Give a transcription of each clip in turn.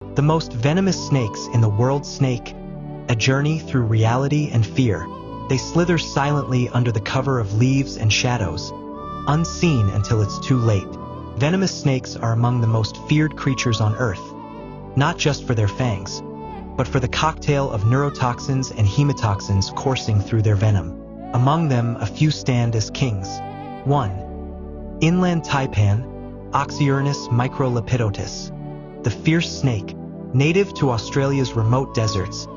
The most venomous snakes in the world. Snake, a journey through reality and fear. They slither silently under the cover of leaves and shadows, unseen until it's too late. Venomous snakes are among the most feared creatures on Earth, not just for their fangs, but for the cocktail of neurotoxins and hemotoxins coursing through their venom. Among them, a few stand as kings. 1. Inland taipan, Oxyurinus microlipidotus. The fierce snake, native to Australia's remote deserts.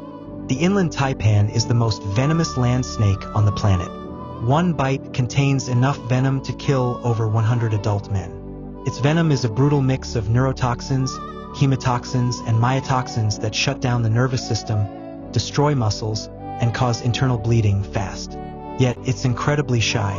The inland taipan is the most venomous land snake on the planet. One bite contains enough venom to kill over 100 adult men. Its venom is a brutal mix of neurotoxins, hemotoxins, and myotoxins that shut down the nervous system, destroy muscles, and cause internal bleeding fast. Yet it's incredibly shy.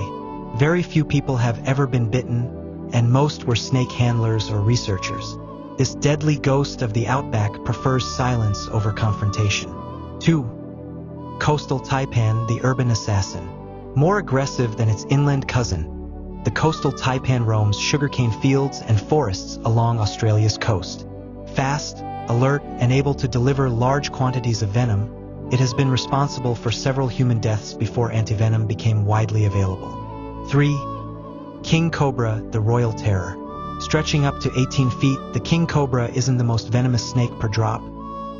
Very few people have ever been bitten, and most were snake handlers or researchers. This deadly ghost of the outback prefers silence over confrontation. 2. Coastal taipan, the urban assassin. More aggressive than its inland cousin, the coastal taipan roams sugarcane fields and forests along Australia's coast. Fast, alert, and able to deliver large quantities of venom, it has been responsible for several human deaths before antivenom became widely available. 3. King cobra, the royal terror. Stretching up to 18 feet, the king cobra isn't the most venomous snake per drop,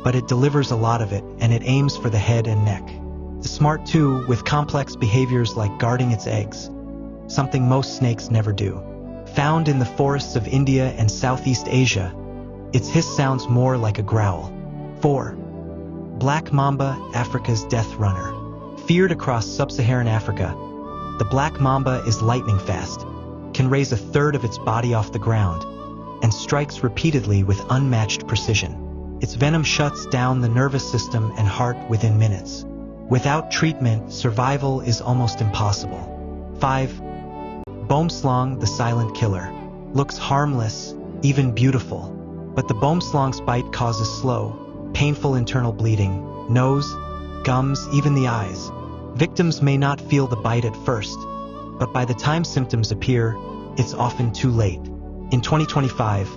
but it delivers a lot of it, and it aims for the head and neck. It's smart too, with complex behaviors like guarding its eggs, something most snakes never do. Found in the forests of India and Southeast Asia, its hiss sounds more like a growl. 4. Black mamba, Africa's death runner. Feared across sub-Saharan Africa, the black mamba is lightning fast, can raise a third of its body off the ground, and strikes repeatedly with unmatched precision. Its venom shuts down the nervous system and heart within minutes. Without treatment, survival is almost impossible. 5. Boomslang, the silent killer. Looks harmless, even beautiful, but the boomslang's bite causes slow, painful internal bleeding, nose, gums, even the eyes. Victims may not feel the bite at first, but by the time symptoms appear, it's often too late. In 2025,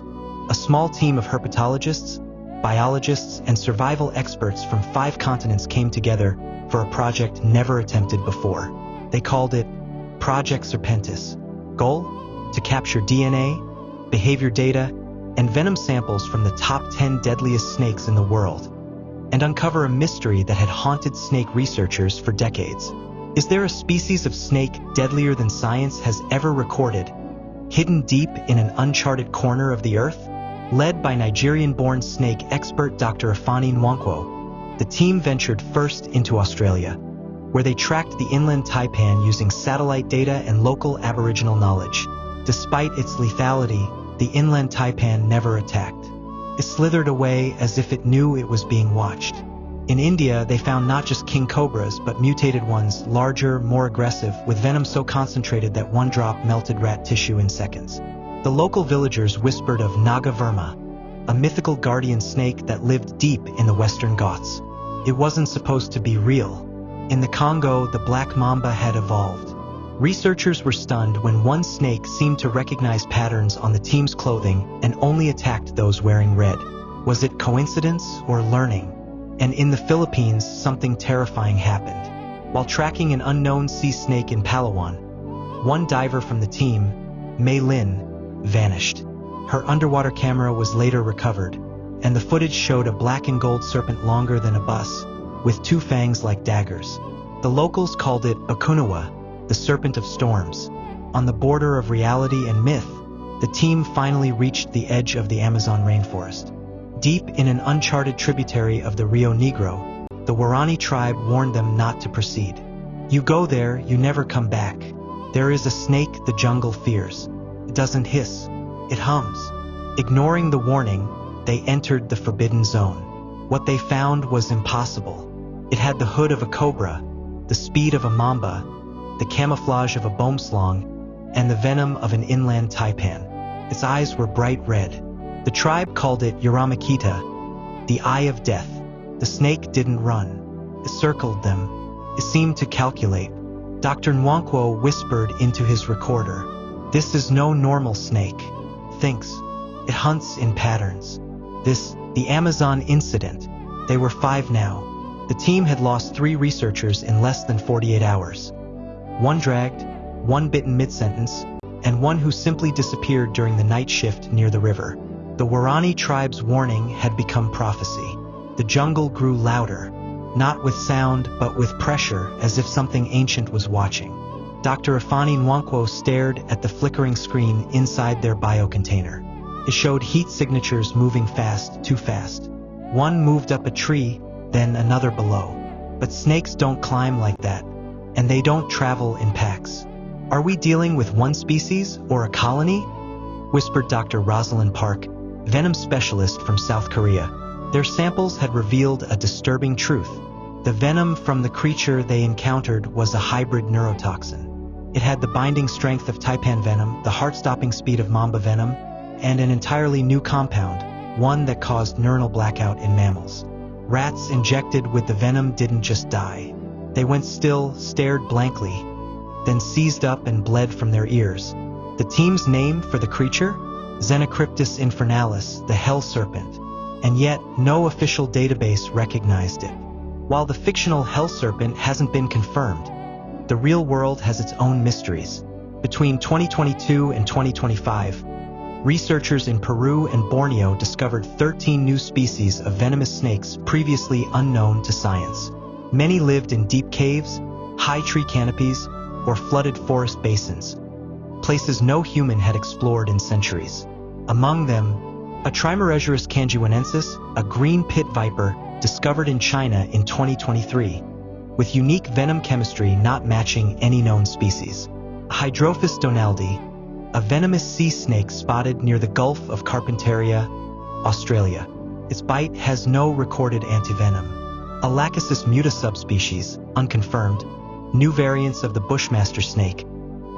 a small team of herpetologists, biologists, and survival experts from 5 continents came together for a project never attempted before. They called it Project Serpentis. Goal? To capture DNA, behavior data, and venom samples from the top 10 deadliest snakes in the world, and uncover a mystery that had haunted snake researchers for decades. Is there a species of snake deadlier than science has ever recorded, hidden deep in an uncharted corner of the earth? Led by Nigerian-born snake expert Dr. Ifeanyi Nwankwo, the team ventured first into Australia, where they tracked the inland taipan using satellite data and local Aboriginal knowledge. Despite its lethality, the inland taipan never attacked. It slithered away as if it knew it was being watched. In India, they found not just king cobras, but mutated ones, larger, more aggressive, with venom so concentrated that one drop melted rat tissue in seconds. The local villagers whispered of Naga Verma, a mythical guardian snake that lived deep in the Western Ghats. It wasn't supposed to be real. In the Congo, the black mamba had evolved. Researchers were stunned when one snake seemed to recognize patterns on the team's clothing and only attacked those wearing red. Was it coincidence or learning? And in the Philippines, something terrifying happened. While tracking an unknown sea snake in Palawan, one diver from the team, Mei Lin, vanished. Her underwater camera was later recovered, and the footage showed a black and gold serpent longer than a bus, with 2 fangs like daggers. The locals called it Okunawa, the serpent of storms. On the border of reality and myth, the team finally reached the edge of the Amazon rainforest. Deep in an uncharted tributary of the Rio Negro, the Waorani tribe warned them not to proceed. You go there, you never come back. There is a snake the jungle fears. It doesn't hiss, it hums. Ignoring the warning, they entered the forbidden zone. What they found was impossible. It had the hood of a cobra, the speed of a mamba, the camouflage of a boomslang, and the venom of an inland taipan. Its eyes were bright red. The tribe called it Yuramakita, the eye of death. The snake didn't run. It circled them. It seemed to calculate. Dr. Nwankwo whispered into his recorder, "This is no normal snake. Thinks. It hunts in patterns. The Amazon incident. They were 5 now. The team had lost 3 researchers in less than 48 hours. 1 dragged, 1 bitten mid-sentence, and 1 who simply disappeared during the night shift near the river. The Warani tribe's warning had become prophecy. The jungle grew louder, not with sound but with pressure, as if something ancient was watching. Dr. Ifani Nwankwo stared at the flickering screen inside their biocontainer. It showed heat signatures moving fast, too fast. 1 moved up a tree, then another below. But snakes don't climb like that, and they don't travel in packs. Are we dealing with one species or a colony? Whispered Dr. Rosalind Park, venom specialist from South Korea. Their samples had revealed a disturbing truth. The venom from the creature they encountered was a hybrid neurotoxin. It had the binding strength of taipan venom, the heart-stopping speed of mamba venom, and an entirely new compound, one that caused neuronal blackout in mammals. Rats injected with the venom didn't just die. They went still, stared blankly, then seized up and bled from their ears. The team's name for the creature? Xenocryptus infernalis, the hell serpent. And yet, no official database recognized it. While the fictional hell serpent hasn't been confirmed, the real world has its own mysteries. Between 2022 and 2025, researchers in Peru and Borneo discovered 13 new species of venomous snakes previously unknown to science. Many lived in deep caves, high tree canopies, or flooded forest basins, places no human had explored in centuries. Among them, a Trimeresurus canjuanensis, a green pit viper discovered in China in 2023, with unique venom chemistry not matching any known species. Hydrophis donaldi, a venomous sea snake spotted near the Gulf of Carpentaria, Australia. Its bite has no recorded antivenom. A Lachesis muta subspecies, unconfirmed, new variants of the bushmaster snake,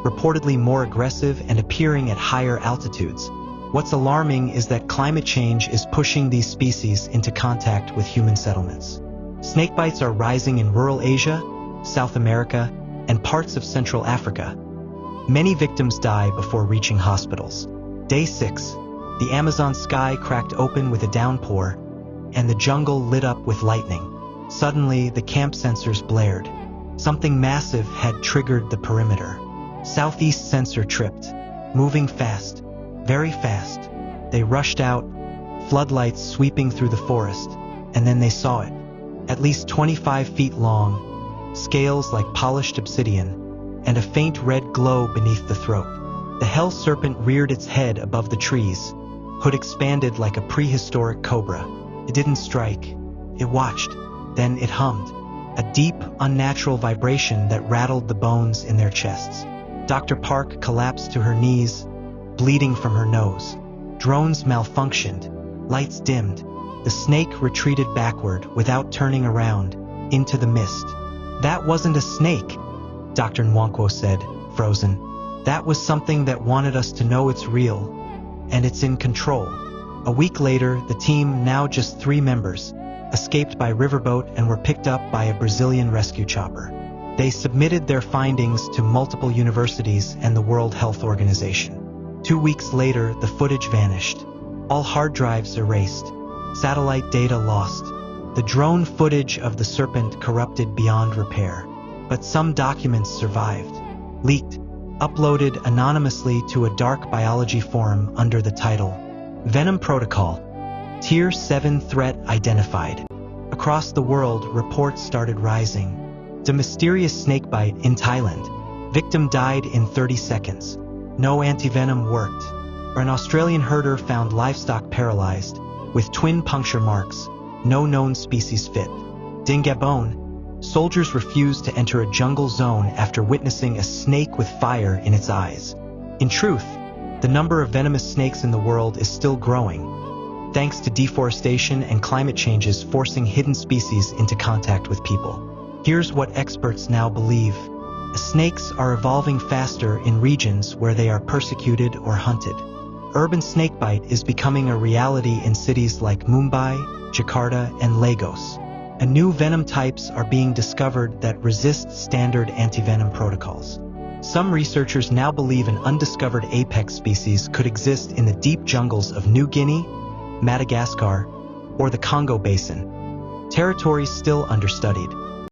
reportedly more aggressive and appearing at higher altitudes. What's alarming is that climate change is pushing these species into contact with human settlements. Snakebites are rising in rural Asia, South America, and parts of Central Africa. Many victims die before reaching hospitals. Day 6, the Amazon sky cracked open with a downpour, and the jungle lit up with lightning. Suddenly, the camp sensors blared. Something massive had triggered the perimeter. Southeast sensor tripped, moving fast, very fast. They rushed out, floodlights sweeping through the forest, and then they saw it. At least 25 feet long, scales like polished obsidian, and a faint red glow beneath the throat. The hell serpent reared its head above the trees, hood expanded like a prehistoric cobra. It didn't strike. It watched. Then it hummed, a deep, unnatural vibration that rattled the bones in their chests. Dr. Park collapsed to her knees, bleeding from her nose. Drones malfunctioned, lights dimmed. The snake retreated backward without turning around, into the mist. That wasn't a snake, Dr. Nwankwo said, frozen. That was something that wanted us to know it's real, and it's in control. A week later, the team, now just 3 members, escaped by riverboat and were picked up by a Brazilian rescue chopper. They submitted their findings to multiple universities and the World Health Organization. 2 weeks later, the footage vanished. All hard drives erased. Satellite data lost. The drone footage of the serpent corrupted beyond repair. But some documents survived. Leaked. Uploaded anonymously to a dark biology forum under the title, Venom Protocol. Tier 7 threat identified. Across the world, reports started rising. The mysterious snakebite in Thailand. Victim died in 30 seconds. No antivenom worked. Or an Australian herder found livestock paralyzed, with twin puncture marks. No known species fit. In Gabon, soldiers refused to enter a jungle zone after witnessing a snake with fire in its eyes. In truth, the number of venomous snakes in the world is still growing, thanks to deforestation and climate changes forcing hidden species into contact with people. Here's what experts now believe. Snakes are evolving faster in regions where they are persecuted or hunted. Urban snakebite is becoming a reality in cities like Mumbai, Jakarta, and Lagos. And new venom types are being discovered that resist standard antivenom protocols. Some researchers now believe an undiscovered apex species could exist in the deep jungles of New Guinea, Madagascar, or the Congo Basin. Territories still understudied.